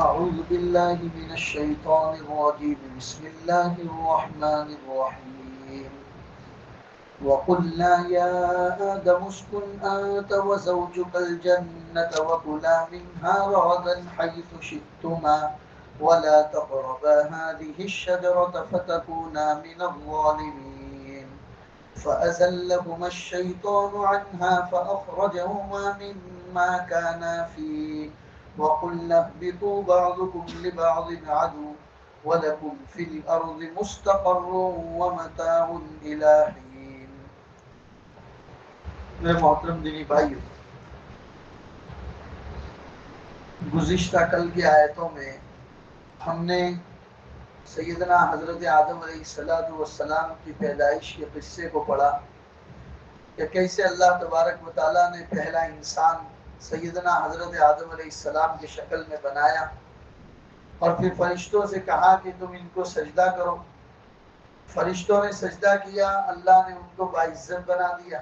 أعوذ بالله من الشيطان الرجيم بسم الله الرحمن الرحيم وقلنا يا آدم اسكن أنت وزوجك الجنة وكلا منها رغدا حيث شئتما ولا تقربا هذه الشجرة فتكونا من الظالمين فأزلهما الشيطان عنها فأخرجهما مما كانا فيه وقلنا اهبطوا بعضكم لبعض عدو ولكم في الأرض مستقر ومتاع إلى حين. میرے محترم دینی بھائیو، گزشتہ کل کی آیتوں میں ہم نے سیدنا حضرت آدم علیہ السلام کی پیدائش کے قصے کو پڑھا کہ کیسے اللہ تبارک و تعالیٰ نے پہلا انسان سیدنا حضرت آدم علیہ السلام کی شکل میں بنایا اور پھر فرشتوں سے کہا کہ تم ان کو سجدہ کرو. فرشتوں نے سجدہ کیا، اللہ نے ان کو باعزت بنا دیا.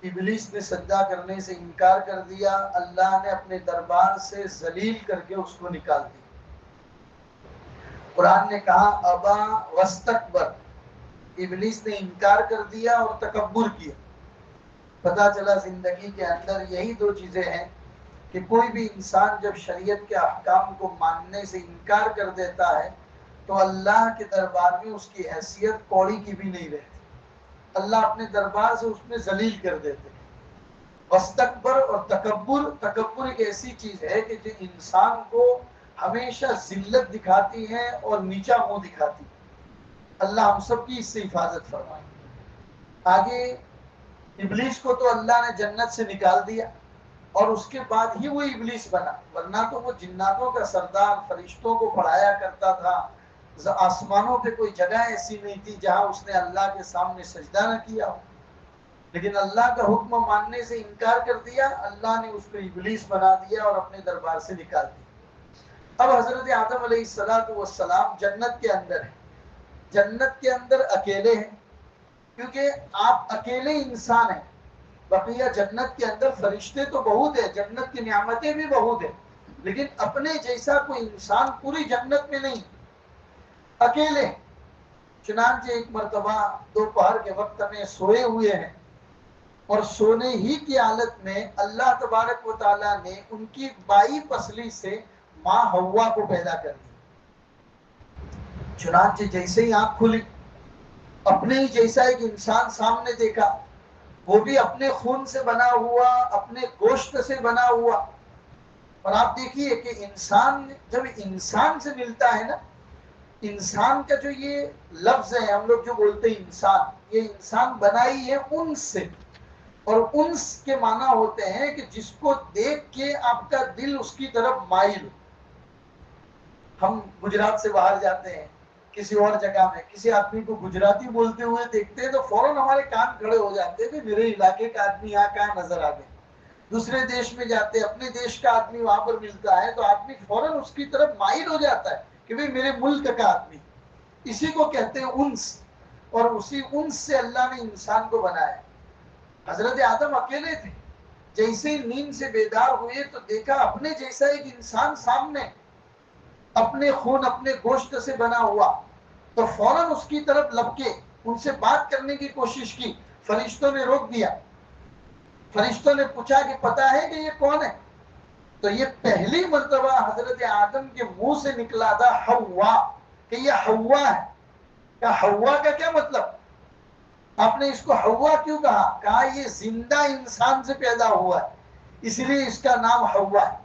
ابلیس نے سجدہ کرنے سے انکار کر دیا، اللہ نے اپنے دربار سے ذلیل کر کے اس کو نکال دیا. قرآن نے کہا ابا واستکبر، ابلیس نے انکار کر دیا اور تکبر کیا. پتہ چلا زندگی کے اندر یہی دو چیزیں ہیں کہ کوئی بھی انسان جب شریعت کے احکام کو ماننے سے انکار کر دیتا ہے تو اللہ کے دربار میں اس کی حیثیت کوڑی کی بھی نہیں رہتی. اللہ اپنے دربار سے اس میں ذلیل کر دیتے ہیں. واستکبر اور تکبر ایک ایسی چیز ہے کہ جو انسان کو ہمیشہ ذلت دکھاتی ہے اور نیچا منہ دکھاتی ہے. اللہ ہم سب کی اس سے حفاظت فرمائے. آگے ابلیس کو تو اللہ نے جنت سے نکال دیا اور اس کے بعد ہی وہ ابلیس بنا، ورنہ تو وہ جناتوں کا سردار، فرشتوں کو پڑھایا کرتا تھا. آسمانوں پہ کوئی جگہ ایسی نہیں تھی جہاں اس نے اللہ کے سامنے سجدہ نہ کیا ہو. لیکن اللہ کا حکم ماننے سے انکار کر دیا، اللہ نے اس کو ابلیس بنا دیا اور اپنے دربار سے نکال دیا. اب حضرت آدم علیہ السلام جنت کے اندر ہیں. جنت کے اندر اکیلے ہیں کیونکہ آپ اکیلے انسان ہیں. بقیہ جنت کے اندر فرشتے تو بہت ہیں، جنت کی نعمتیں بھی بہت ہیں، لیکن اپنے جیسا کوئی انسان پوری جنت میں نہیں، اکیلے. چنانچہ ایک مرتبہ دوپہر کے وقت میں سوئے ہوئے ہیں اور سونے ہی کی حالت میں اللہ تبارک و تعالیٰ نے ان کی بائی پسلی سے ماں ہوا کو پیدا کر دی. چنانچہ جیسے ہی آنکھ کھلی، اپنے ہی جیسا ایک انسان سامنے دیکھا، وہ بھی اپنے خون سے بنا ہوا، اپنے گوشت سے بنا ہوا. اور آپ دیکھیے کہ انسان جب انسان سے ملتا ہے نا، انسان کا جو یہ لفظ ہے، ہم لوگ جو بولتے ہیں انسان، یہ انسان بنا ہی ہے انس سے. اور انس کے معنی ہوتے ہیں کہ جس کو دیکھ کے آپ کا دل اس کی طرف مائل ہو. ہم گجرات سے باہر جاتے ہیں، کسی اور جگہ میں کسی آدمی کو گجراتی بولتے ہوئے دیکھتے ہیں تو فوراً ہمارے کان کھڑے ہو جاتے ہیں کہ میرے علاقے کا آدمی یہاں کہاں نظر آ گئے. دوسرے دیش میں جاتے ہیں، اپنے دیش کا آدمی وہاں پر ملتا ہے تو آدمی فوراً اس کی طرف مائل ہو جاتا ہے کہ بھئی میرے ملک کا آدمی. اسی کو کہتے ہیں انس، اور اسی انس سے اللہ نے انسان کو بنایا. حضرت آدم اکیلے تھے، جیسے ہی نیند سے بیدار ہوئے تو دیکھا اپنے جیسا ایک انسان سامنے، اپنے خون اپنے گوشت سے بنا ہوا. تو فوراً اس کی طرف لپکے ان سے بات کرنے کی کوشش کی. فرشتوں نے روک دیا. فرشتوں نے پوچھا کہ پتا ہے کہ یہ کون ہے؟ تو یہ پہلی مرتبہ حضرت آدم کے منہ سے نکلا تھا ہوا، کہ یہ ہوا ہے. کہ ہوا کا کیا مطلب؟ آپ نے اس کو ہوا کیوں کہا؟ کہا یہ زندہ انسان سے پیدا ہوا ہے، اس لیے اس کا نام ہوا ہے.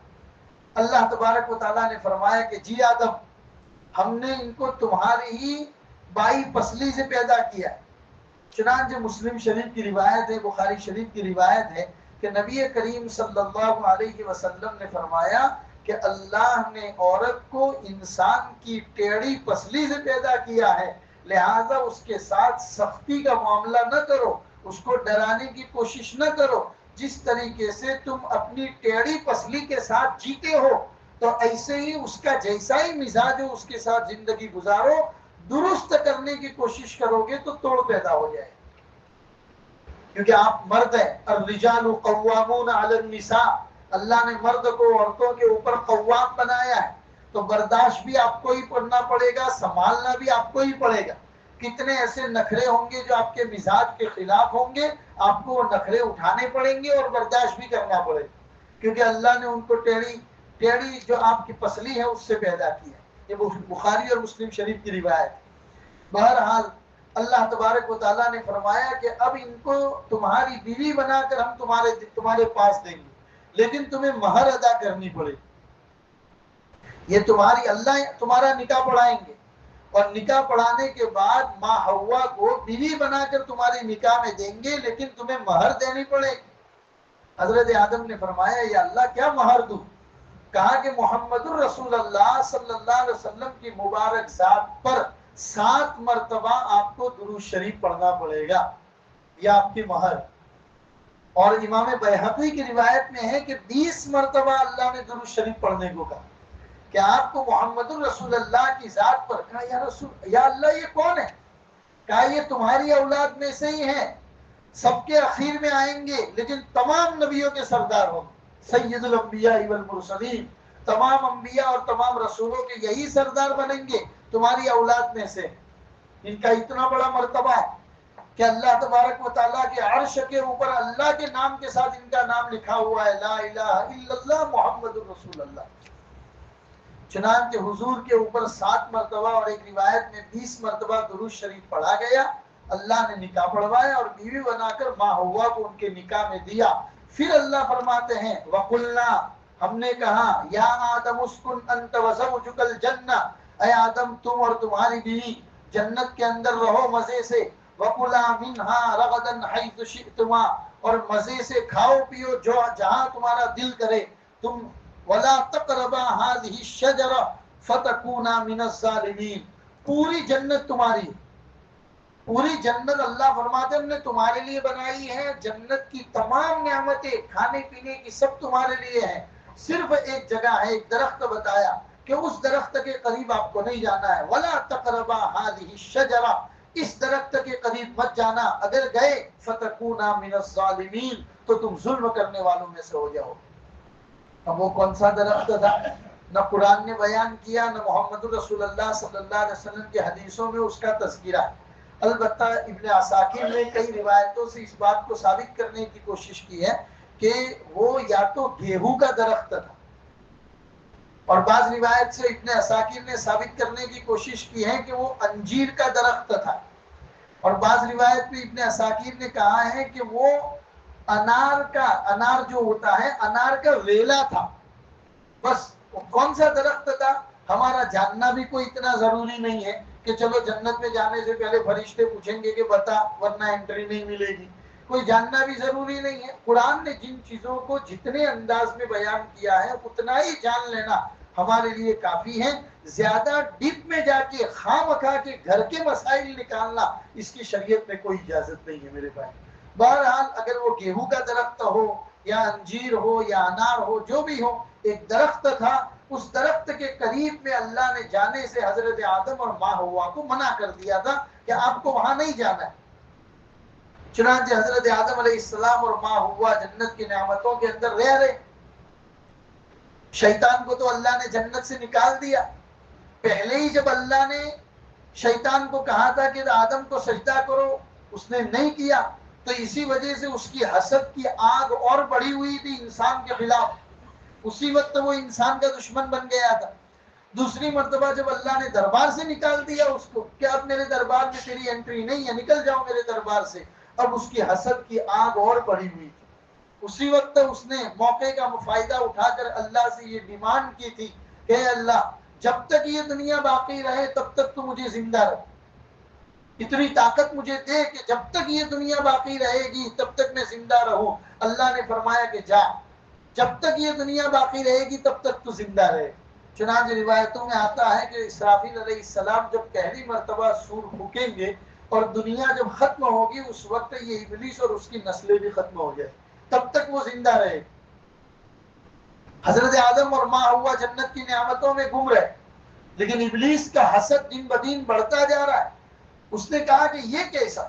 اللہ تبارک و تعالیٰ نے فرمایا کہ جی آدم، ہم نے ان کو تمہاری ہی بائی پسلی سے پیدا کیا. چنانچہ مسلم شریف کی روایت ہے، بخاری شریف کی روایت ہے کہ نبی کریم صلی اللہ علیہ وسلم نے فرمایا کہ اللہ نے عورت کو انسان کی ٹیڑھی پسلی سے پیدا کیا ہے، لہذا اس کے ساتھ سختی کا معاملہ نہ کرو، اس کو ڈرانے کی کوشش نہ کرو. جس طریقے سے تم اپنی ٹیڑھی پسلی کے ساتھ جیتے ہو تو ایسے ہی اس کا جیسا ہی مزاج ہو اس کے ساتھ زندگی گزارو. درست کرنے کی کوشش کرو گے تو توڑ پیدا ہو جائے، کیونکہ آپ مرد ہیں. الرجال قوامون علی النساء، اللہ نے مرد کو عورتوں کے اوپر قوام بنایا ہے. تو برداشت بھی آپ کو ہی کرنا پڑے گا، سنبھالنا بھی آپ کو ہی پڑے گا۔ کتنے ایسے نخرے ہوں گے جو آپ کے مزاج کے خلاف ہوں گے، آپ کو وہ نخرے اٹھانے پڑیں گے اور برداشت بھی کرنا پڑے گا، کیونکہ اللہ نے ان کو ٹیڑھی جو آپ کی پسلی ہے اس سے پیدا کی ہے۔ یہ بخاری اور مسلم شریف کی روایت ہے۔ بہرحال اللہ تبارک و تعالیٰ نے فرمایا کہ اب ان کو تمہاری بیوی بنا کر ہم تمہارے پاس دیں گے، لیکن تمہیں مہر ادا کرنی پڑے گی۔ یہ اللہ تمہارا نکاح پڑھائیں گے، اور نکاح پڑھانے کے بعد ماں حوا کو بیوی بنا کر تمہارے نکاح میں دیں گے، لیکن تمہیں مہر دینی پڑے گی۔ حضرت آدم نے فرمایا یا اللہ کیا مہر دوں؟ کہا کہ محمد الرسول اللہ صلی اللہ علیہ وسلم کی مبارک ذات پر 7 مرتبہ آپ کو درود شریف پڑھنا پڑے گا، یہ آپ کی مہر۔ اور امام بیہقی کی روایت میں ہے کہ 20 مرتبہ اللہ نے درود شریف پڑھنے کو کہا کہ آپ کو محمد الرسول اللہ کی ذات پر۔ کہا یا اللہ یہ کون ہے؟ کہا یہ تمہاری اولاد میں سے ہی ہیں، سب کے اخیر میں آئیں گے لیکن تمام نبیوں کے سردار ہوں گے، سید الانبیاء والمرسلین، تمام انبیاء اور تمام رسولوں کے یہی سردار بنیں گے، تمہاری اولاد میں سے۔ ان کا اتنا بڑا مرتبہ ہے کہ اللہ تبارک و تعالیٰ کے عرش کے اوپر اللہ کے نام کے ساتھ ان کا نام لکھا ہوا ہے، لا الہ الا اللہ محمد الرسول اللہ۔ چنانچہ حضور کے اوپر 7 مرتبہ اور ایک روایت میں 20 مرتبہ درود شریف پڑھا گیا، اللہ نے نکاح پڑھوایا اور بیوی بنا کر ماں حوا کو ان کے نکاح میں دیا۔ پھر اللہ فرماتے ہیں وَقُلْنَا، ہم نے کہا یا آدم اسکن انت وزوجک الجنہ، اے آدم تم اور تمہاری بیوی جنت کے اندر رہو مزے سے، وَقُلَا مِنْهَا رَغَدًا حَيْثُ شِئْتُمَا، اور مزے سے کھاؤ پیو جو جہاں تمہارا دل کرے، تم وَلَا تَقْرَبَا هَذِهِ الشَّجَرَةَ فَتَكُونَا مِنَ الظَّالِمِينَ۔ پوری جنت تمہاری، پوری جنت اللہ فرماتے ہیں ہم نے تمہارے لیے بنائی ہے، جنت کی تمام نعمتیں کھانے پینے کی سب تمہارے لیے ہیں، صرف ایک جگہ ہے، ایک درخت بتایا کہ اس درخت کے قریب آپ کو نہیں جانا ہے، وَلَا تَقْرَبَا هَذِهِ الشَّجَرَةَ، اس درخت کے قریب مت جانا، اگر گئے فَتَكُونَا مِنَ الظَّالِمِينَ تو تم ظلم کرنے والوں میں سے ہو جاؤ۔ اب وہ کون سا درخت تھا؟ نہ قرآن نے بیان کیا، نہ محمد رسول اللہ صلی اللہ علیہ وسلم کے حدیثوں میں اس کا تذکرہ ہے۔ البتہ ابن عساکر نے کئی روایتوں سے اس بات کو ثابت کرنے کی کوشش کی ہے کہ وہ یا تو گیہوں کا درخت تھا، اور بعض روایت سے ابن عساکر نے ثابت کرنے کی کوشش کی ہے کہ وہ انجیر کا درخت تھا، اور بعض روایت میں ابن عساکر نے کہا ہے کہ وہ انار جو ہوتا ہے انار کا ویلا تھا۔ بس کون سا درخت تھا ہمارا جاننا بھی کوئی اتنا ضروری نہیں ہے کہ چلو جنت میں جانے سے پہلے فرشتے پوچھیں گے کہ بتا ورنہ انٹری نہیں ملے گی، کوئی جاننا بھی ضروری نہیں ہے۔ قرآن نے جن چیزوں کو جتنے انداز میں بیان کیا ہے اتنا ہی جان لینا ہمارے لیے کافی ہے، زیادہ ڈیپ میں جا کے خواہ مخواہ کے گھر کے مسائل نکالنا اس کی شریعت میں کوئی اجازت نہیں ہے میرے بھائی۔ بہرحال اگر وہ گیہوں کا درخت ہو یا انجیر ہو یا انار ہو، جو بھی ہو، ایک درخت تھا، اس درخت کے قریب میں اللہ نے جانے سے حضرت آدم اور ماں حوا کو منع کر دیا تھا کہ آپ کو وہاں نہیں جانا ہے۔ چنانچہ حضرت آدم علیہ السلام اور ماں حوا جنت کی نعمتوں کے اندر رہ رہے۔ شیطان کو تو اللہ نے جنت سے نکال دیا، پہلے ہی جب اللہ نے شیطان کو کہا تھا کہ آدم کو سجدہ کرو، اس نے نہیں کیا، تو اسی وجہ سے اس کی حسد کی آگ اور بڑھی ہوئی تھی انسان کے خلاف، اسی وقت وہ انسان کا دشمن بن گیا تھا۔ دوسری مرتبہ جب اللہ نے دربار سے نکال دیا اس کو کہ اب میرے دربار میں تیری انٹری نہیں ہے، نکل جاؤ میرے دربار سے، اب اس کی حسد کی آگ اور بڑھی ہوئی تھی۔ اسی وقت اس نے موقع کا فائدہ اٹھا کر اللہ سے یہ ڈیمانڈ کی تھی کہ اے اللہ جب تک یہ دنیا باقی رہے تب تک تو مجھے زندہ رکھ، اتنی طاقت مجھے دے کہ جب تک یہ دنیا باقی رہے گی تب تک میں زندہ رہوں۔ اللہ نے فرمایا کہ جا، جب تک یہ دنیا باقی رہے گی تب تک تو زندہ رہے۔ چنانچہ روایتوں میں آتا ہے کہ اسرافیل علیہ السلام جب پہلی مرتبہ سور پھونکیں گے اور دنیا جب ختم ہوگی اس وقت یہ ابلیس اور اس کی نسلیں بھی ختم ہو جائے، تب تک وہ زندہ رہے۔ حضرت آدم اور ماں حوا جنت کی نعمتوں میں گم رہے، لیکن ابلیس کا حسد دن بدن بڑھتا جا رہا ہے۔ اس نے کہا کہ یہ کیسا،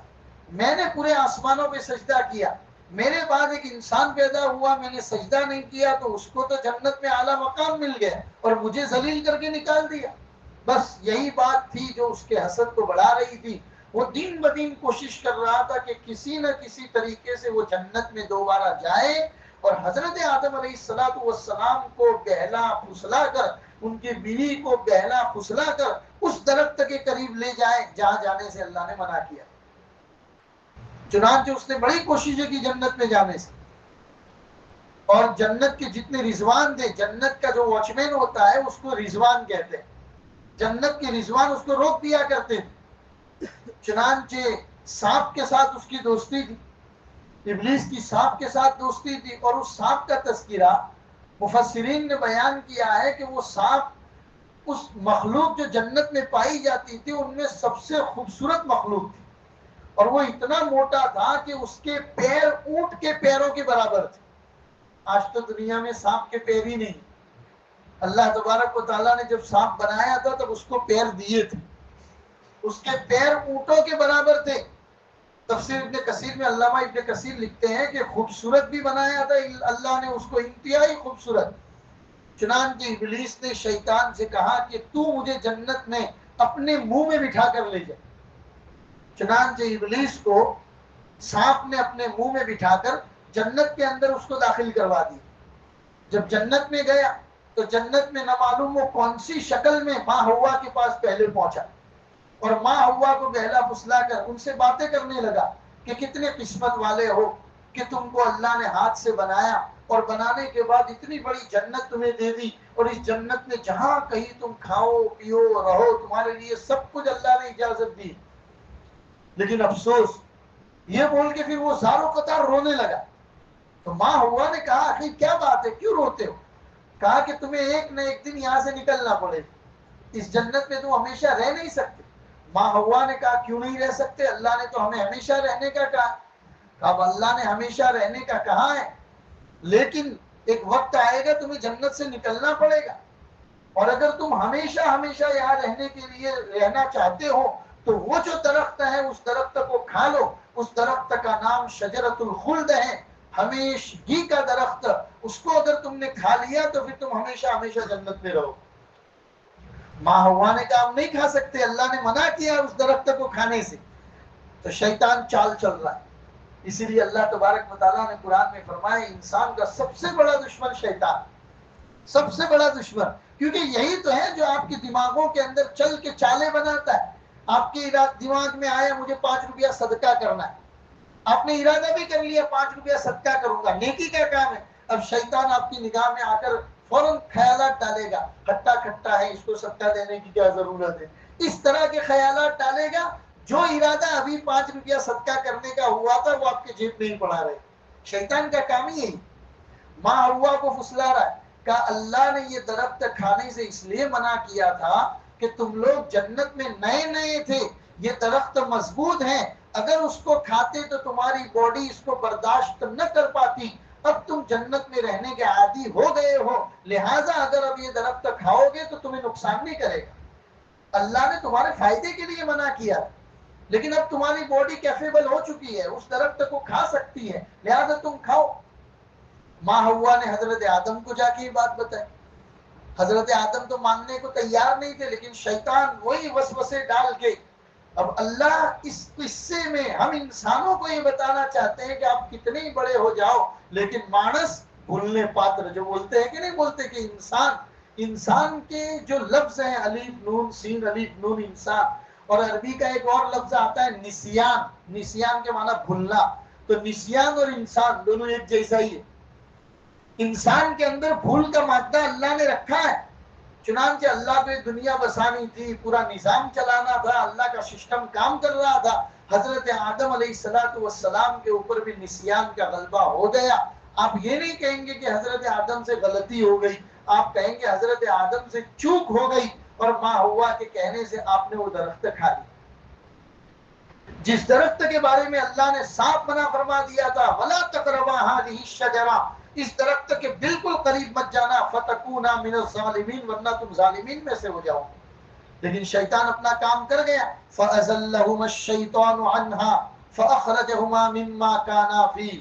میں نے پورے آسمانوں پہ سجدہ کیا، میرے بعد ایک انسان پیدا ہوا، میں نے سجدہ نہیں کیا تو اس کو تو جنت میں اعلیٰ مقام مل گیا اور مجھے ذلیل کر کے نکال دیا۔ بس یہی بات تھی جو اس کے حسد کو بڑھا رہی تھی۔ وہ دن بدن کوشش کر رہا تھا کہ کسی نہ کسی طریقے سے وہ جنت میں دوبارہ جائے اور حضرت آدم علیہ السلام کو بہلا پھسلا کر، ان کی بیوی کو بہلا پھسلا کر اس درخت کے قریب لے جائے جہاں جانے سے اللہ نے منع کیا۔ چنانچہ اس نے بڑی کوششیں کی جنت میں جانے سے، اور جنت کے جتنے رضوان تھے، جنت کا جو واچ مین ہوتا ہے اس کو رضوان کہتے ہیں، جنت کے رضوان اس کو روک دیا کرتے تھے۔ چنانچہ سانپ کے ساتھ اس کی دوستی تھی، ابلیس کی سانپ کے ساتھ دوستی تھی، اور اس سانپ کا تذکرہ مفسرین نے بیان کیا ہے کہ وہ سانپ اس مخلوق جو جنت میں پائی جاتی تھی ان میں سب سے خوبصورت مخلوق تھی، اور وہ اتنا موٹا تھا کہ اس کے پیر اونٹ کے پیروں کے برابر تھے۔ آج تو دنیا میں سانپ کے پیر ہی نہیں، اللہ تبارک و تعالیٰ نے جب سانپ بنایا تھا تب اس کو پیر دیے تھے، اس کے پیر اونٹوں کے برابر تھے۔ تفسیر ابن کثیر میں علامہ ابن کثیر لکھتے ہیں کہ خوبصورت بھی بنایا تھا اللہ نے اس کو، انتہائی خوبصورت۔ چنانچہ ابلیس نے شیطان سے کہا کہ تو مجھے جنت میں اپنے منہ میں بٹھا کر لے جا۔ چنانچہ ابلیس کو سانپ نے اپنے منہ میں بٹھا کر جنت کے اندر اس کو داخل کروا دی۔ جب جنت میں گیا تو جنت میں نہ معلوم وہ کون سی شکل میں ماں ہوا کے پاس پہلے پہنچا، اور ماں ہوا کو بہلا پھسلا کر ان سے باتیں کرنے لگا کہ کتنے قسمت والے ہو کہ تم کو اللہ نے ہاتھ سے بنایا، اور بنانے کے بعد اتنی بڑی جنت تمہیں دے دی، اور اس جنت میں جہاں کہیں تم کھاؤ پیو رہو تمہارے لیے سب کچھ اللہ نے اجازت دی۔ لیکن افسوس، یہ بول کے پھر وہ زاروں قطار رونے لگا۔ تو ماں ہوا نے کہا آخر کیا بات ہے، کیوں روتے ہو؟ کہا کہ تمہیں ایک نہ ایک دن یہاں سے نکلنا پڑے گا، اس جنت میں تم ہمیشہ رہ نہیں سکتے۔ ماں ہوا نے کہا کیوں نہیں رہ سکتے، اللہ نے تو ہمیں ہمیشہ رہنے کا کہا۔ کہا اللہ نے ہمیشہ رہنے کا کہا ہے، لیکن ایک وقت آئے گا تمہیں جنت سے نکلنا پڑے گا، اور اگر تم ہمیشہ ہمیشہ یہاں رہنے کے لیے رہنا چاہتے ہو تو وہ جو درخت ہے اس درخت کو کھا لو۔ اس درخت کا نام شجرۃ الخلد ہے، ہمیشگی کا درخت۔ اس کو اگر تم نے کھا لیا تو پھر تم ہمیشہ ہمیشہ جنت میں رہو۔ ماں ہوا نے کہا ہم نہیں کھا سکتے، اللہ نے منع کیا اس درخت کو کھانے سے۔ تو شیطان چال چل رہا ہے، اسی لیے اللہ تبارک و تعالیٰ نے قرآن میں فرمایا انسان کا سب سے بڑا دشمن شیطان، سب سے بڑا دشمن، کیونکہ یہی تو ہے جو آپ کے دماغوں کے اندر چل کے چالیں بناتا ہے۔ آپ کے دماغ میں آیا مجھے 5 روپیہ صدقہ کرنا ہے، آپ نے ارادہ بھی کر لیا 5 روپیہ صدقہ کروں گا، نیکی کا کام ہے۔ اب شیطان آپ کی نگاہ میں آ کر فوراً خیالات ڈالے گا، کھٹا کھٹا ہے اس کو صدقہ دینے کی کیا ضرورت ہے، اس طرح کے خیالات ڈالے گا۔ جو ارادہ ابھی 5 روپیہ صدقہ کرنے کا ہوا تھا وہ آپ کے جیب میں ہی پڑا رہے۔ شیطان کا کام ہی یہی، ماں ہوا کو پھسلا رہا ہے۔ کہا اللہ نے یہ درخت کھانے سے اس لیے منع کیا تھا کہ تم لوگ جنت میں نئے نئے تھے، یہ درخت مضبوط ہیں، اگر اس کو کھاتے تو تمہاری باڈی اس کو برداشت نہ کر پاتی۔ اب تم جنت میں رہنے کے عادی ہو گئے ہو، لہٰذا اگر اب یہ درخت کھاؤ گے تو تمہیں نقصان نہیں کرے گا۔ اللہ نے تمہارے فائدے کے لیے منع کیا، لیکن اب تمہاری باڈی کیپیبل ہو چکی ہے، اس درخت کو کھا سکتی ہے، لہٰذا تم کھاؤ۔ ماں ہوا نے حضرت آدم کو جا کے یہ بات بتائی۔ حضرت آدم تو ماننے کو تیار نہیں تھے، لیکن شیطان وہی وسوسے ڈال کے، اب اللہ اس قصے میں ہم انسانوں کو یہ بتانا چاہتے ہیں کہ آپ کتنے ہی بڑے ہو جاؤ لیکن مانس بھولنے پاتر، جو بولتے ہیں کہ نہیں بولتے کہ انسان کے جو لفظ ہیں الف نون سین الف نون انسان، اور عربی کا ایک اور لفظ آتا ہے نسیان، نسیان کے معنی بھولنا، تو نسیان اور انسان دونوں ایک جیسا ہی ہے۔ انسان کے اندر بھول کا مادہ اللہ نے رکھا ہے، چنانچہ اللہ کو دنیا بسانی تھی، پورا نظام چلانا تھا، اللہ کا سسٹم کام کر رہا تھا۔ حضرت آدم علیہ السلام کے اوپر بھی نسیان کا غلبہ ہو گیا۔ آپ یہ نہیں کہیں گے کہ حضرت آدم سے غلطی ہو گئی، آپ کہیں گے حضرت آدم سے چوک ہو گئی، اور ماں ہوا کے کہنے سے آپ نے وہ درخت کھا لی۔ جس درخت کے بارے میں اللہ نے صاف منع فرما دیا تھا وَلَا تَقْرَبَا هَٰذِهِ الشَّجَرَةَ، اس درخت کے بالکل قریب مت جانا، فَتَكُونَا مِنَ الظَّالِمِينَ، ورنہ تم ظالمین میں سے ہو جاؤ۔ لیکن شیطان اپنا کام کر گیا، فَأَزَلَّهُمَا الشَّيْطَانُ عَنْهَا فَأَخْرَجَهُمَا مِمَّا كَانَا فِيهِ،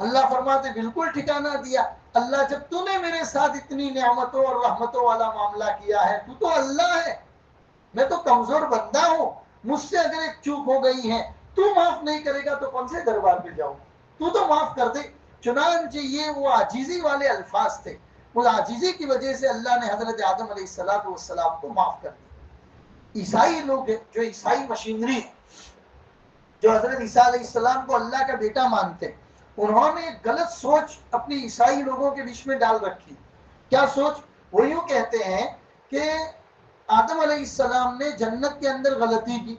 اللہ فرماتے بالکل ٹھکانہ دیا. اللہ جب تو نے میرے ساتھ اتنی نعمتوں اور رحمتوں والا معاملہ کیا ہے, تو اللہ ہے, میں تو کمزور بندہ ہوں, مجھ سے اگر ایک چوک ہو گئی ہے تو معاف نہیں کرے گا تو کون سے دربار پہ جاؤں, تو معاف کر دے. چنانچہ یہ وہ عاجزی والے الفاظ تھے, اس عاجزی کی وجہ سے اللہ نے حضرت آدم علیہ السلام کو معاف کر دیا. عیسائی لوگ جو عیسائی مشینری ہے, جو حضرت عیسیٰ علیہ السلام کو اللہ کا بیٹا مانتے, انہوں نے ایک غلط سوچ اپنی عیسائی لوگوں کے بیچ میں ڈال رکھی. کیا سوچ؟ وہ یوں کہتے ہیں کہ آدم علیہ السلام نے جنت کے اندر غلطی کی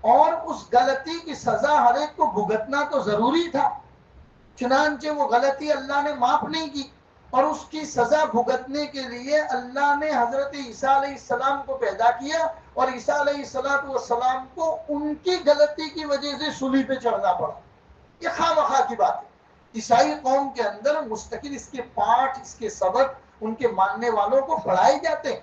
اور اس غلطی کی سزا ہر ایک کو بھگتنا تو ضروری تھا, چنانچہ وہ غلطی اللہ نے معاف نہیں کی, اور اس کی سزا بھگتنے کے لیے اللہ نے حضرت عیسیٰ علیہ السلام کو پیدا کیا, اور عیسیٰ علیہ السلام کو ان کی غلطی کی وجہ سے سولی پہ چڑھنا پڑا. یہ خواہ مخواہ کی بات ہے. عیسائی قوم کے اندر مستقل اس کے پاٹھ, اس کے سبق ان کے ماننے والوں کو پڑھائے جاتے ہیں.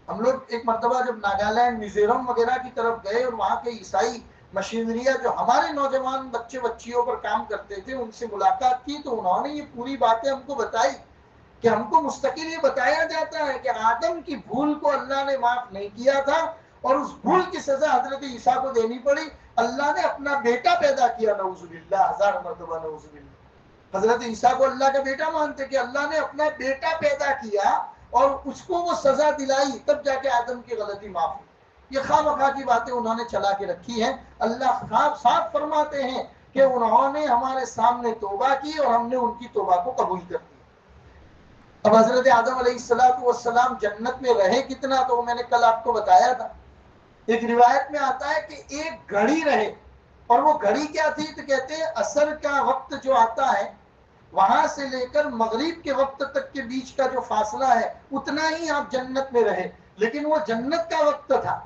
ہم لوگ ایک مرتبہ جب ناگالینڈ, میزورم وغیرہ کی طرف گئے اور وہاں کے عیسائی مشینریاں جو ہمارے نوجوان بچے بچیوں پر کام کرتے تھے ان سے ملاقات کی, تو انہوں نے یہ پوری باتیں ہم کو بتائی کہ ہم کو مستقل یہ بتایا جاتا ہے کہ آدم کی بھول کو اللہ نے معاف نہیں کیا تھا, اور اس بھول کی سزا حضرت عیسیٰ کو دینی پڑی. اللہ نے اپنا بیٹا پیدا کیا, نعوذ باللہ, 1000 مرتبہ نعوذ باللہ. حضرت عیسیٰ کو اللہ کا بیٹا مانتے کہ اللہ نے اپنا بیٹا پیدا کیا اور اس کو وہ سزا دلائی, تب جا کے آدم کی غلطی معاف ہوئی. یہ خواہ مخواہ کی باتیں انہوں نے چلا کے رکھی ہیں. اللہ صاف فرماتے ہیں کہ انہوں نے ہمارے سامنے توبہ کی اور ہم نے ان کی توبہ کو قبول کر دیا. اب حضرت آدم علیہ السلام جنت میں رہے کتنا, تو میں نے کل آپ کو بتایا تھا. ایک روایت میں آتا ہے کہ ایک گھڑی رہے, اور وہ گھڑی کیا تھی, تو کہتے ہیں عصر کا وقت جو آتا ہے وہاں سے لے کر مغرب کے وقت تک کے بیچ کا جو فاصلہ ہے اتنا ہی آپ جنت میں رہے. لیکن وہ جنت کا وقت تھا,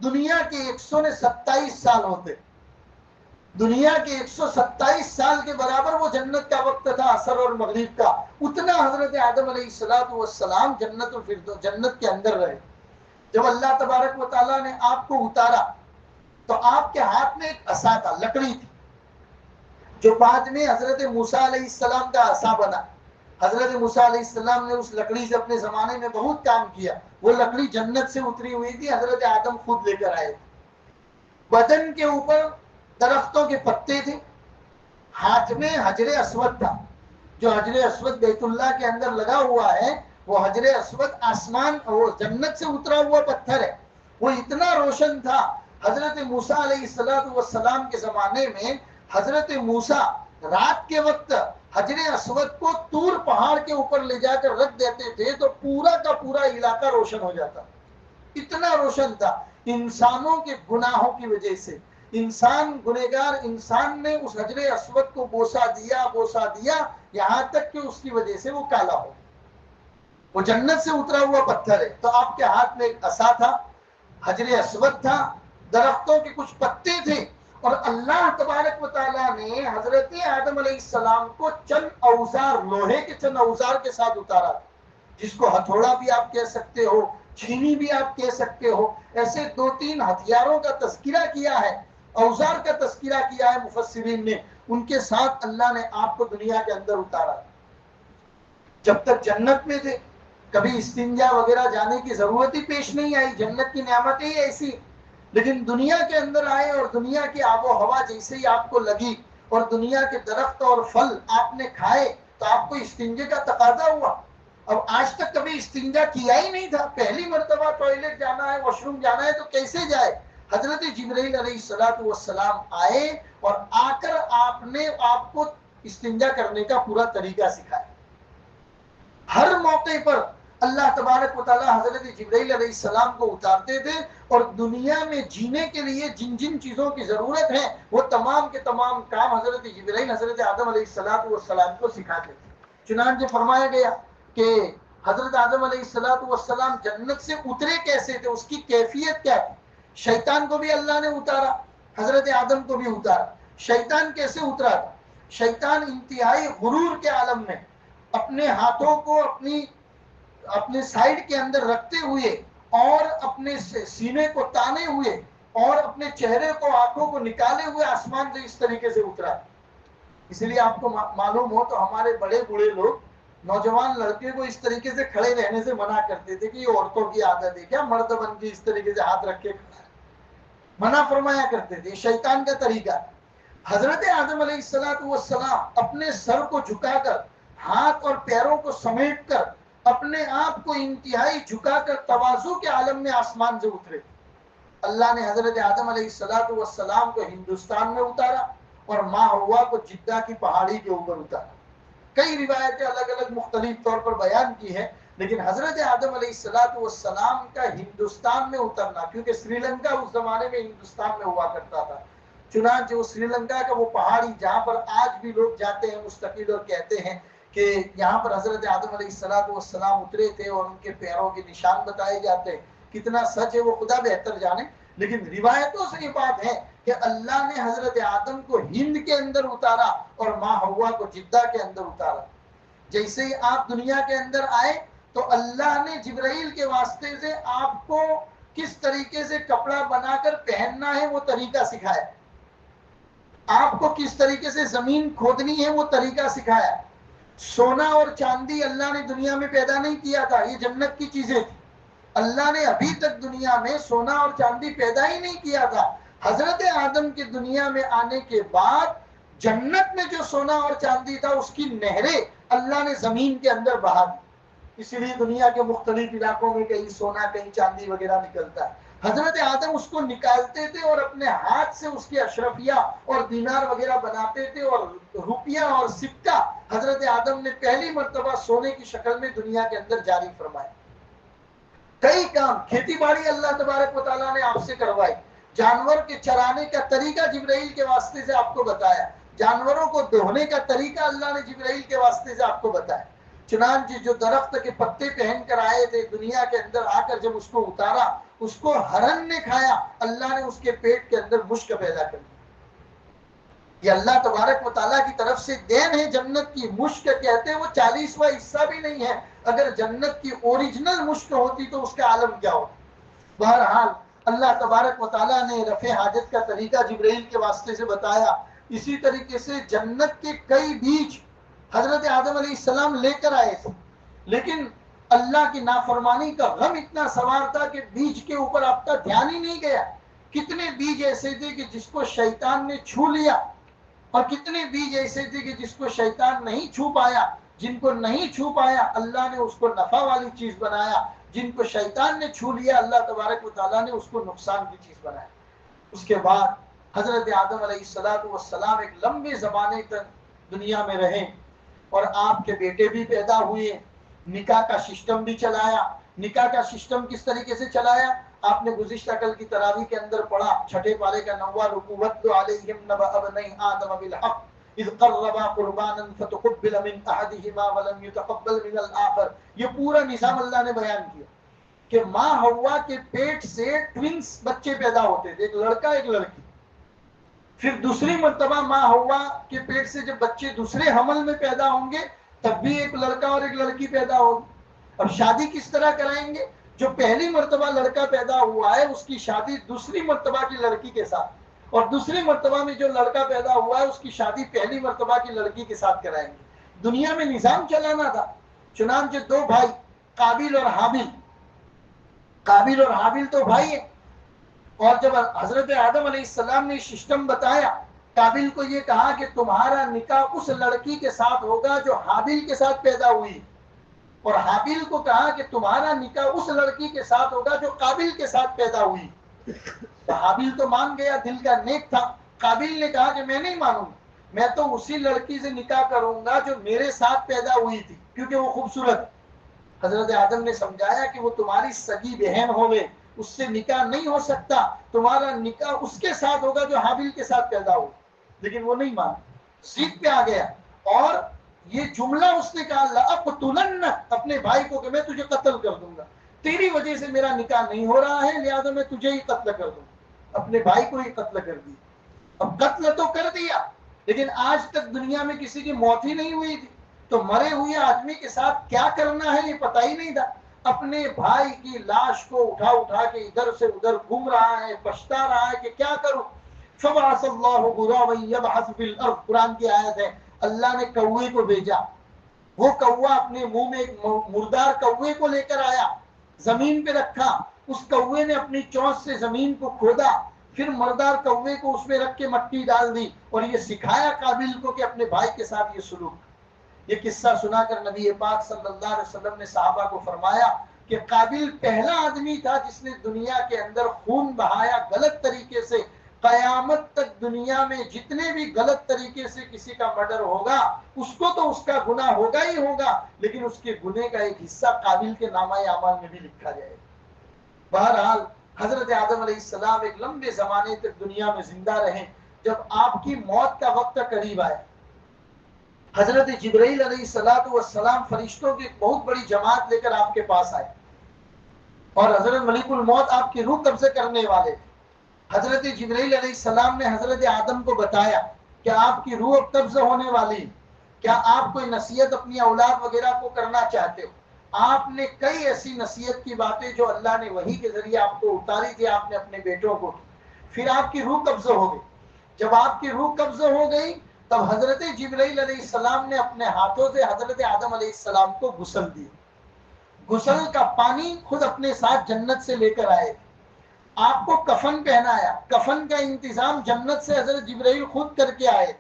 دنیا کے 127 سال ہوتے, دنیا کے 127 سال کے برابر وہ جنت کا وقت تھا, عصر اور مغرب کا. اتنا حضرت آدم علیہ السلام جنت کے اندر رہے. جب اللہ تبارک و تعالیٰ نے آپ کو اتارا تو آپ کے ہاتھ میں ایک عصا تھا, لکڑی تھی, جو بعد میں حضرت موسیٰ علیہ السلام کا عصا بنا. حضرت موسیٰ علیہ السلام نے اس لکڑی سے اپنے زمانے میں بہت کام کیا. وہ لکڑی جنت سے اتری ہوئی تھی, حضرت آدم خود لے کر آئے تھے. بدن کے اوپر درختوں کے پتے تھے, ہاتھ میں حجر اسود تھا. جو حجر اسود بیت اللہ کے اندر لگا ہوا ہے, وہ حجر اسود آسمان, وہ جنت سے اترا ہوا پتھر ہے. وہ اتنا روشن تھا. حضرت موسیٰ علیہ السلام کے زمانے میں حضرت موسیٰ رات کے وقت حجر اسود کو طور پہاڑ کے اوپر لے جا کر رکھ دیتے تھے تو پورا کا پورا علاقہ روشن ہو جاتا. اتنا روشن تھا. انسانوں کے گناہوں کی وجہ سے گنہگار انسان نے اس حجر اسود کو بوسا دیا یہاں تک کہ اس کی وجہ سے وہ کالا ہو. وہ جنت سے اترا ہوا پتھر ہے. تو آپ کے ہاتھ میں ایک عصا تھا, حجر اسود تھا, درختوں کے کچھ پتے تھے, اور اللہ تبارک و تعالیٰ نے حضرت آدم علیہ السلام کو چند اوزار, لوہے کے چند اوزار کے ساتھ اتارا, جس کو ہتھوڑا بھی آپ کہہ سکتے ہو, چھینی بھی آپ کہہ سکتے ہو. ایسے 2-3 ہتھیاروں کا تذکرہ کیا ہے, اوزار کا تذکرہ کیا ہے مفسرین نے. ان کے ساتھ اللہ نے آپ کو دنیا کے اندر اتارا. جب تک جنت میں تھے کبھی استنجا وغیرہ جانے کی ضرورت ہی پیش نہیں آئی, جنت کی نعمتیں ہی ایسی. لیکن دنیا کے اندر آئے اور دنیا کی آب و ہوا جیسے ہی آپ کو لگی اور دنیا کے درخت اور پھل آپ نے کھائے تو آپ کو استنجے کا تقاضا ہوا. اب آج تک کبھی استنجا کیا ہی نہیں تھا, پہلی مرتبہ ٹوائلٹ جانا ہے, واش روم جانا ہے تو کیسے جائے. حضرت جبرائیل علیہ السلام آئے اور آ کر آپ کو استنجا کرنے کا پورا طریقہ سکھایا. ہر موقع پر اللہ تبارک و تعالیٰ حضرت جبرائیل علیہ السلام کو اتارتے تھے اور دنیا میں جینے کے لیے جن جن چیزوں کی ضرورت ہے وہ تمام کے تمام کام حضرت جبرائیل حضرت آدم علیہ السلام کو سکھاتے تھے. چنانچہ فرمایا گیا کہ حضرت آدم علیہ السلام جنت سے اترے کیسے تھے, اس کی کیفیت کیا تھی. شیطان کو بھی اللہ نے اتارا, حضرت آدم کو بھی اتارا. شیطان کیسے اترا تھا؟ شیطان انتہائی غرور کے عالم میں اپنے ہاتھوں کو اپنے سائیڈ کے اندر رکھتے ہوئے اور اپنے سینے کو تانے ہوئے اور اپنے چہرے کو, آنکھوں کو نکالے ہوئے آسمان سے اس طریقے سے اترا. اس لیے آپ کو معلوم ہو تو ہمارے بڑے بوڑھے لوگ نوجوان لڑکے کو اس طریقے سے کھڑے رہنے سے منع کرتے تھے کہ یہ عورتوں کی عادت ہے، کیا مرد بن کے اس طریقے سے ہاتھ رکھ کے کھڑا ہے، منع فرمایا کرتے تھے، شیطان کا طریقہ۔ حضرت آدم علیہ السلام اپنے سر کو جھکا کر، ہاتھ اور پیروں کو سمیٹ کر، اپنے آپ کو انتہائی جھکا کر تواضع کے عالم میں آسمان سے اترے۔ اللہ نے حضرت آدم علیہ السلام کو ہندوستان میں اتارا اور ماں ہوا کو جدہ کی پہاڑی کے اوپر اتارا۔ کئی روایتیں الگ الگ مختلف طور پر بیان کی ہے، لیکن حضرت آدم علیہ السلام کا ہندوستان میں اترنا، کیونکہ سری لنکا اس زمانے میں ہندوستان میں ہوا کرتا تھا، چنانچہ وہ سری لنکا کا وہ پہاڑی جہاں پر آج بھی لوگ جاتے ہیں مستقل اور کہتے ہیں کہ یہاں پر حضرت آدم علیہ السلام اترے تھے اور ان کے پیروں کے نشان بتائے جاتے ہیں، کتنا سچ ہے وہ خدا بہتر جانے، لیکن روایتوں سے یہ بات ہے کہ اللہ نے حضرت آدم کو ہند کے اندر اتارا اور ماں ہوا کو جدہ کے اندر اتارا۔ جیسے ہی آپ دنیا کے اندر آئے تو اللہ نے جبرائیل کے واسطے سے آپ کو کس طریقے سے کپڑا بنا کر پہننا ہے وہ طریقہ سکھایا، آپ کو کس طریقے سے زمین کھودنی ہے وہ طریقہ سکھایا۔ سونا اور چاندی اللہ نے دنیا میں پیدا نہیں کیا تھا، یہ جنت کی چیزیں تھی، اللہ نے ابھی تک دنیا میں سونا اور چاندی پیدا ہی نہیں کیا تھا۔ حضرت آدم کے دنیا میں آنے کے بعد جنت میں جو سونا اور چاندی تھا اس کی نہریں اللہ نے زمین کے اندر بہا دی، اسی لیے دنیا کے مختلف علاقوں میں کہیں سونا کہیں چاندی وغیرہ نکلتا ہے۔ حضرت آدم اس کو نکالتے تھے اور اپنے ہاتھ سے اس کے اشرفیہ اور دینار وغیرہ بناتے تھے، اور روپیہ اور سکہ حضرت آدم نے پہلی مرتبہ سونے کی شکل میں دنیا کے اندر جاری فرمایا۔ کئی کام، کھیتی باڑی اللہ تبارک و تعالیٰ نے آپ سے کروائی، جانور کے چرانے کا طریقہ جبرائیل کے واسطے سے آپ کو بتایا، جانوروں کو دھونے کا طریقہ اللہ نے جبرائیل کے واسطے سے آپ کو بتایا۔ چنانچہ جو درخت کے پتے پہن کر آئے تھے دنیا کے اندر آ کر جب اس کو اتارا، اس کو ہرن نے کھایا، اللہ نے اس کے پیٹ کے اندر مشک پیدا کر دی۔ یہ اللہ تبارک و تعالیٰ کی طرف سے دین ہے، جنت کی مشک کہتے ہیں، وہ 40واں حصہ بھی نہیں ہے، اگر جنت کی اوریجنل مشک ہوتی تو اس کا عالم کیا ہوتا۔ بہرحال اللہ تبارک و تعالیٰ نے رفع حاجت کا طریقہ جبرائیل کے واسطے سے بتایا۔ اسی طریقے سے جنت کے کئی بیج حضرت آدم علیہ السلام لے کر آئے تھے، لیکن اللہ کی نافرمانی کا غم اتنا سوار تھا کہ بیج کے اوپر آپ کا دھیان ہی نہیں گیا۔ کتنے بیج ایسے تھے کہ جس کو شیطان نے چھو لیا، اور کتنے بیج ایسے تھے کہ جس کو شیطان نہیں چھو پایا۔ جن کو نہیں چھو پایا اللہ نے اس کو نفع والی چیز بنایا، جن کو شیطان نے چھو لیا اللہ تبارک و تعالیٰ نے اس کو نقصان کی چیز بنایا۔ اس کے بعد حضرت آدم علیہ السلام ایک لمبے زمانے تک دنیا میں رہے، اور آپ کے بیٹے بھی پیدا ہوئے، نکاح کا سسٹم بھی چلایا۔ نکاح کا سسٹم کس طریقے سے چلایا؟ آپ نے گزشتہ کل کی تراویح کے اندر پڑھا، چھٹے پارے کا 9واں رکوع، وَاتْلُ عَلَيْهِمْ نَبَأَ ابْنَيْ آدَمَ بِالْحَقِّ اِذْ قَرَّبَا قُرْبَانًا فَتُقُبِّلَ مِنْ أَحَدِهِمَا وَلَمْ يُتَقَبَّلْ مِنَ الْآخَرِ۔ یہ پورا نظام اللہ نے بیان کیا کہ ماں ہوا کے پیٹ سے ٹوینز بچے پیدا ہوتے تھے، ایک لڑکا ایک لڑکی۔ پھر دوسری مرتبہ ماں ہوا کے پیٹ سے جب بچے دوسرے حمل میں پیدا ہوں گے تب بھی ایک لڑکا اور ایک لڑکی پیدا ہوگی۔ اب شادی کس طرح کرائیں گے؟ جو پہلی مرتبہ لڑکا پیدا ہوا ہے اس کی شادی دوسری مرتبہ کی لڑکی کے ساتھ، اور دوسری مرتبہ میں جو لڑکا پیدا ہوا ہے اس کی شادی پہلی مرتبہ کی لڑکی کے ساتھ کرائیں گے۔ دنیا میں نظام چلانا تھا۔ چنانچہ دو بھائی قابیل اور حابیل، قابیل اور حابیل تو بھائی ہیں، اور جب حضرت آدم علیہ السلام نے سسٹم بتایا، قابیل کو یہ کہا کہ تمہارا نکاح اس لڑکی کے ساتھ ہوگا جو حابیل کے ساتھ پیدا ہوئی، اور حابیل کو کہا کہ تمہارا نکاح اس لڑکی کے ساتھ ہوگا جو قابیل کے ساتھ پیدا ہوئی۔ تو حابیل تو مان گیا، دل کا نیک تھا۔ قابیل نے کہا کہ میں نہیں مانوں گا، میں تو اسی لڑکی سے نکاح کروں گا جو میرے ساتھ پیدا ہوئی تھی، کیونکہ وہ خوبصورت ہے۔ حضرت آدم نے سمجھایا کہ وہ تمہاری سگی بہن ہوگی، اس سے نکاح نہیں ہو سکتا، تمہارا نکاح اس کے ساتھ ہوگا جو حابیل کے ساتھ پیدا ہو۔ لیکن وہ نہیں مانا، ضد پہ آ گیا، اور یہ جملہ اس نے کہا لَأَقْتُلَنَّكَ، اپنے بھائی کو کہ میں تجھے قتل کر دوں گا، تیری وجہ سے میرا نکاح نہیں ہو رہا ہے، لہذا میں تجھے ہی قتل کر دوں گا۔ اپنے بھائی کو ہی قتل کر دیا۔ اب قتل تو کر دیا، لیکن آج تک دنیا میں کسی کی موت ہی نہیں ہوئی تھی، تو مرے ہوئے آدمی کے ساتھ کیا کرنا ہے یہ پتہ ہی نہیں تھا۔ اپنے بھائی کی لاش کو اٹھا اٹھا کے ادھر سے ادھر گھوم رہا ہے، پچھتا رہا ہے کہ کیا کروں۔ فبعث اللہ غرابا یبحث فی الارض، قرآن کی آیت ہے، اللہ نے کوے کو بھیجا، وہ کوا اپنے منہ میں ایک مردار کوے کو لے کر آیا، زمین پہ رکھا، اس کوے نے اپنی چونچ سے زمین کو کھودا، پھر مردار کوے کو اس میں رکھ کے مٹی ڈال دی، اور یہ سکھایا قابل کو کہ اپنے بھائی کے ساتھ یہ سلوک۔ یہ قصہ سنا کر نبی پاک صلی اللہ علیہ وسلم نے صحابہ کو فرمایا کہ قابل پہلا آدمی تھا جس نے دنیا کے اندر خون بہایا غلط طریقے سے، قیامت تک دنیا میں جتنے بھی غلط طریقے سے کسی کا مرڈر ہوگا اس کو تو اس کا گناہ ہوگا ہی ہوگا، لیکن اس کے گناہ کا ایک حصہ قابل کے نامہ اعمال میں بھی لکھا جائے گا۔ بہرحال حضرت آدم علیہ السلام ایک لمبے زمانے تک دنیا میں زندہ رہے۔ جب آپ کی موت کا وقت قریب آیا، حضرت جبرائیل علیہ السلام فرشتوں کی ایک بہت بڑی جماعت لے کر آپ کے پاس آئے، اور حضرت ملک الموت آپ کی روح قبضہ کرنے والے تھے۔ حضرت جبرائیل علیہ السلام نے حضرت آدم کو بتایا کہ آپ کی روح اب قبضہ ہونے والی، کیا آپ کوئی نصیحت اپنی اولاد وغیرہ کو کرنا چاہتے ہو؟ آپ نے کئی ایسی نصیحت کی باتیں جو اللہ نے وحی کے ذریعے آپ کو اتاری تھی، آپ نے اپنے بیٹوں کو، پھر آپ کی روح قبضہ ہو گئی۔ جب آپ کی روح قبضہ ہو گئی تب حضرت جبرائیل علیہ السلام نے اپنے ہاتھوں سے حضرت آدم علیہ السلام کو غسل دیا، غسل کا پانی خود اپنے ساتھ جنت سے لے کر آئے، آپ کو کفن پہنایا، کفن کا انتظام جنت سے حضرت جبرائیل خود کر کے آئے،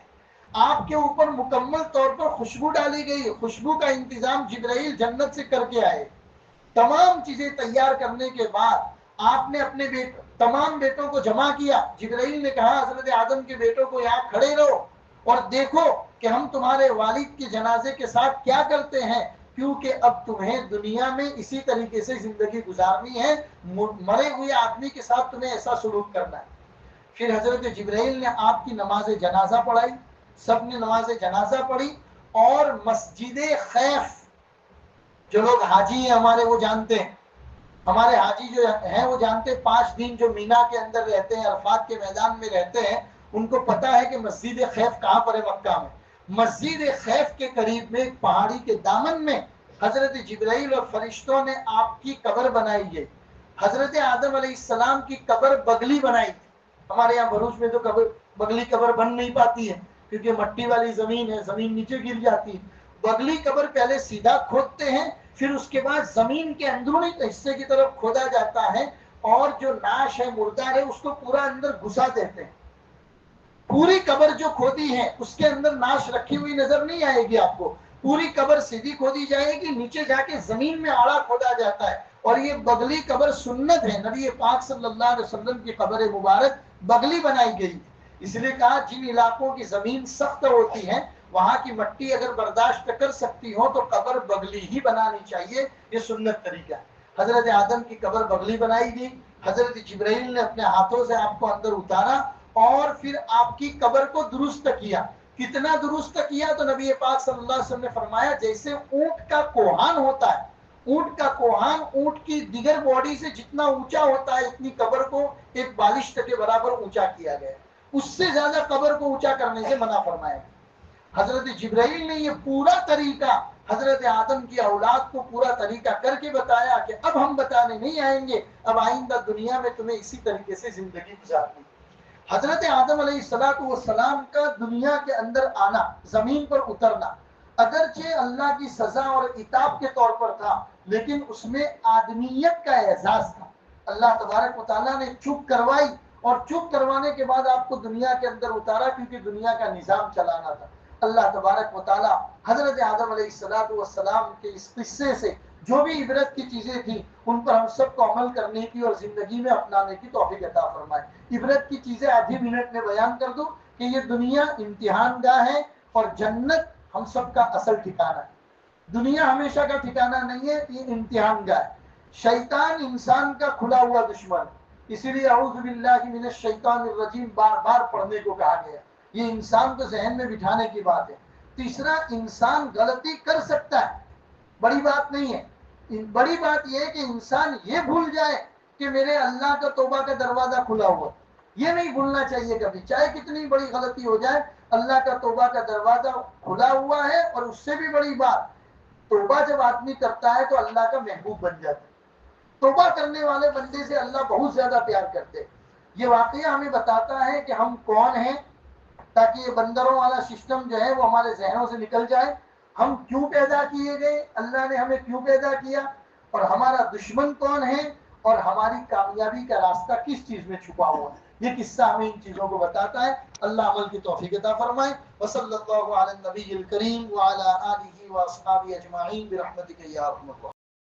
آپ کے اوپر مکمل طور پر خوشبو ڈالی گئی، خوشبو کا انتظام جبرائیل جنت سے کر کے آئے۔ تمام چیزیں تیار کرنے کے بعد آپ نے اپنے تمام بیٹوں کو جمع کیا۔ جبرائیل نے کہا حضرت آدم کے بیٹوں کو یہاں کھڑے رہو اور دیکھو کہ ہم تمہارے والد کے جنازے کے ساتھ کیا کرتے ہیں، کیونکہ اب تمہیں دنیا میں اسی طریقے سے زندگی گزارنی ہے، مرے ہوئے آدمی کے ساتھ تمہیں ایسا سلوک کرنا ہے۔ پھر حضرت جبرائیل نے آپ کی نماز جنازہ پڑھائی، سب نے نماز جنازہ پڑھی، اور مسجد خیف، جو لوگ حاجی ہیں ہمارے وہ جانتے ہیں، ہمارے حاجی جو ہیں وہ جانتے ہیں، 5 دن جو مینا کے اندر رہتے ہیں، عرفات کے میدان میں رہتے ہیں، ان کو پتا ہے کہ مسجد خیف کہاں پر ہے مکہ میں۔ مسجد خیف کے قریب میں ایک پہاڑی کے دامن میں حضرت جبرائیل اور فرشتوں نے آپ کی قبر بنائی ہے۔ حضرت آدم علیہ السلام کی قبر بگلی بنائی تھی۔ ہمارے یہاں بھروچ میں تو بگلی قبر بن نہیں پاتی ہے کیونکہ مٹی والی زمین ہے، زمین نیچے گر جاتی ہے۔ بگلی قبر پہلے سیدھا کھودتے ہیں، پھر اس کے بعد زمین کے اندرونی حصے کی طرف کھودا جاتا ہے، اور جو ناش ہے، مردار ہے، اس کو پورا اندر گھسا دیتے ہیں۔ پوری قبر جو کھودی ہے اس کے اندر ناش رکھی ہوئی نظر نہیں آئے گی آپ کو، پوری قبر سیدھی کھودی جائے گی، نیچے جا کے زمین میں آڑا کھودا جاتا ہے، اور یہ بگلی قبر سنت ہے، نبی پاک صلی اللہ علیہ وسلم کی قبر مبارک بگلی بنائی گئی۔ اس لیے کہا جن علاقوں کی زمین سخت ہوتی ہے وہاں کی مٹی اگر برداشت کر سکتی ہو تو قبر بگلی ہی بنانی چاہیے، یہ سنت طریقہ ہے۔ حضرت آدم کی قبر بگلی بنائی گئی، حضرت جبرائیل نے اپنے ہاتھوں سے آپ کو اندر اتارا اور پھر آپ کی قبر کو درست کیا۔ کتنا درست کیا تو نبی پاک صلی اللہ علیہ وسلم نے فرمایا جیسے اونٹ کا کوہان ہوتا ہے، اونٹ کا کوہان اونٹ کی دیگر باڈی سے جتنا اونچا ہوتا ہے اتنی قبر کو ایک بالشت کے برابر اونچا کیا گیا، اس سے زیادہ قبر کو اونچا کرنے سے منع فرمایا۔ حضرت جبرائیل نے یہ پورا طریقہ حضرت آدم کی اولاد کو پورا طریقہ کر کے بتایا کہ اب ہم بتانے نہیں آئیں گے، اب آئندہ دنیا میں تمہیں اسی طریقے سے زندگی گزارنی۔ حضرت آدم علیہ السلام کا دنیا کے اندر آنا، زمین پر اترنا، اگرچہ اللہ کی سزا اور عتاب کے طور پر تھا لیکن اس میں آدمیت کا اعزاز تھا۔ اللہ تبارک و تعالیٰ نے چپ کروائی، اور چپ کروانے کے بعد آپ کو دنیا کے اندر اتارا کیونکہ دنیا کا نظام چلانا تھا۔ اللہ تبارک و تعالیٰ حضرت آدم علیہ السلام کے اس قصے سے جو بھی عبرت کی چیزیں تھیں ان پر ہم سب کو عمل کرنے کی اور زندگی میں اپنانے کی توفیق عطا فرمائے۔ عبرت کی چیزیں آدھی منٹ میں بیان کر دوں کہ یہ دنیا امتحان گاہ ہے اور جنت ہم سب کا اصل ٹھکانہ ہے۔ دنیا ہمیشہ کا ٹھکانہ نہیں ہے، یہ امتحان گاہ ہے۔ شیطان انسان کا کھلا ہوا دشمن، اسی لیے اعوذ باللہ من الشیطان الرجیم بار بار پڑھنے کو کہا گیا۔ یہ انسان کو ذہن میں بٹھانے کی بات ہے۔ تیسرا، انسان غلطی کر سکتا ہے، بڑی بات نہیں ہے۔ بڑی بات یہ ہے کہ انسان یہ بھول جائے کہ میرے اللہ کا توبہ کا دروازہ کھلا ہوا، یہ نہیں بھولنا چاہیے کبھی، چاہے کتنی بڑی غلطی ہو جائے اللہ کا توبہ کا دروازہ کھلا ہوا ہے۔ اور اس سے بھی بڑی بات، توبہ جب آدمی کرتا ہے تو اللہ کا محبوب بن جاتا ہے۔ توبہ کرنے والے بندے سے اللہ بہت زیادہ پیار کرتے ہیں۔ یہ واقعہ ہمیں بتاتا ہے کہ ہم کون ہیں، تاکہ یہ بندروں والا سسٹم جو ہے وہ ہمارے ذہنوں سے نکل جائے. ہم کیوں پیدا کیے گئے، اللہ نے ہمیں کیوں پیدا کیا، اور ہمارا دشمن کون ہے، اور ہماری کامیابی کا راستہ کس چیز میں چھپا ہوا ہے. یہ قصہ ہمیں ان چیزوں کو بتاتا ہے. اللہ عمل کی توفیق عطا فرمائے. وصلی اللہ علی النبی الکریم وعلی آلہ واصحابہ اجمعین برحمتک یا ارحم الراحمین.